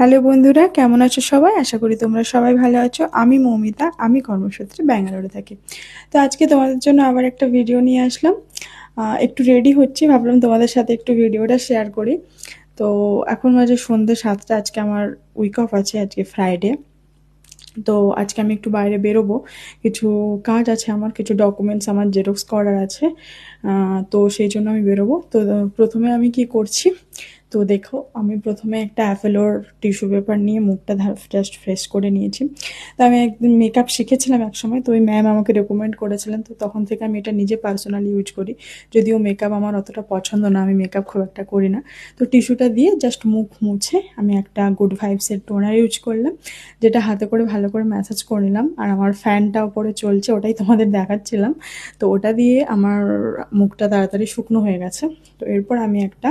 Hello বন্ধুরা, কেমন আছো সবাই? আশা করি তোমরা সবাই ভালো আছো। আমি মৌমিতা, আমি কর্মসূত্রে ব্যাঙ্গালোরে থাকি। তো আজকে তোমাদের জন্য আবার একটা ভিডিও নিয়ে আসলাম। একটু রেডি হচ্ছি, ভাবলাম তোমাদের সাথে একটু ভিডিওটা শেয়ার করি। তো এখন বাজে সন্ধ্যে 7টা, আজকে আমার উইক অফ আছে, আজকে ফ্রাইডে। তো আজকে আমি একটু বাইরে বেরোবো, কিছু কাজ আছে আমার, কিছু ডকুমেন্টস আমার জেরক্স করার আছে। তো সেই জন্য আমি বেরোবো। তো প্রথমে আমি কি করছি, তো দেখো আমি প্রথমে একটা অ্যাভেলোর টিস্যু পেপার নিয়ে মুখটা জাস্ট ফ্রেশ করে নিয়েছি। তো আমি একদিন মেকআপ শিখেছিলাম এক সময়, তো ওই ম্যাম আমাকে রেকমেন্ড করেছিলেন, তো তখন থেকে আমি এটা নিজে পার্সোনালি ইউজ করি। যদিও মেকআপ আমার অতটা পছন্দ না, আমি মেকআপ খুব একটা করি না। তো টিস্যুটা দিয়ে জাস্ট মুখ মুছে আমি একটা গুড ভাইবসের টোনার ইউজ করলাম, যেটা হাতে করে ভালো করে ম্যাসাজ করে নিলাম। আর আমার ফ্যানটা ওপরে চলছে, ওটাই তোমাদের দেখাচ্ছিলাম। তো ওটা দিয়ে আমার মুখটা তাড়াতাড়ি শুকনো হয়ে গেছে। তো এরপর আমি একটা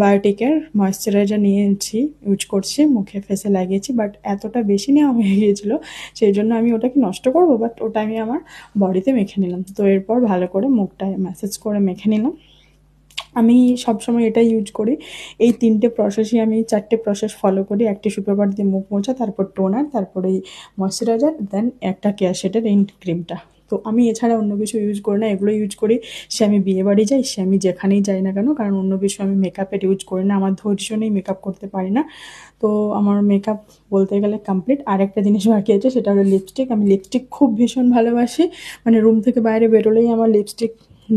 বায়োটিকের ময়েশ্চারাইজার নিয়েছি, ইউজ করছি, মুখে ফেসে লাগিয়েছি, বাট এতটা বেশি নেওয়া হয়ে গিয়েছিলো, সেই জন্য আমি ওটাকে নষ্ট করবো, বাট ওটা আমি আমার বডিতে মেখে নিলাম। তো এরপর ভালো করে মুখটা ম্যাসাজ করে মেখে নিলাম। আমি সবসময় এটা ইউজ করি, এই 3টে প্রসেসই আমি 4টে প্রসেস ফলো করি। এক টিস্যু পেপার দিয়ে মুখ মোছা, তারপর টোনার, তারপর এই ময়শ্চারাইজার, দেন একটা কেয়ার শেডের এই ক্রিমটা। তো আমি এছাড়া অন্য কিছু ইউজ করি না, এগুলো ইউজ করি সে আমি বিয়ে বাড়ি যাই, সে আমি যেখানেই যাই না কেন, কারণ অন্য কিছু আমি মেকআপের ইউজ করি না, আমার ধৈর্য নেই, মেকআপ করতে পারি না। তো আমার মেকআপ বলতে গেলে কমপ্লিট। আর একটা জিনিস বাকি আছে, সেটা হলো লিপস্টিক। আমি লিপস্টিক খুব ভীষণ ভালোবাসি, মানে রুম থেকে বাইরে বেরোলেই আমার লিপস্টিক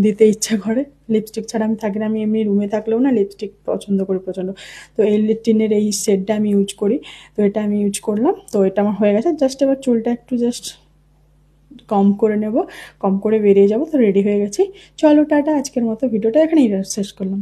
দিতে ইচ্ছা করে। লিপস্টিক ছাড়া আমি থাকি না, আমি এমনি রুমে থাকলেও না লিপস্টিক পছন্দ করি প্রচণ্ড। তো এই লিপটিনের এই শেডটা আমি ইউজ করি, তো এটা আমি ইউজ করলাম। তো এটা আমার হয়ে গেছে, জাস্ট এবার চুলটা একটু জাস্ট কম করে নেব, কম করে বেরিয়ে যাব। তো রেডি হয়ে গেছি, চলো টাটা, আজকের মতো ভিডিওটা এখানেই শেষ করলাম।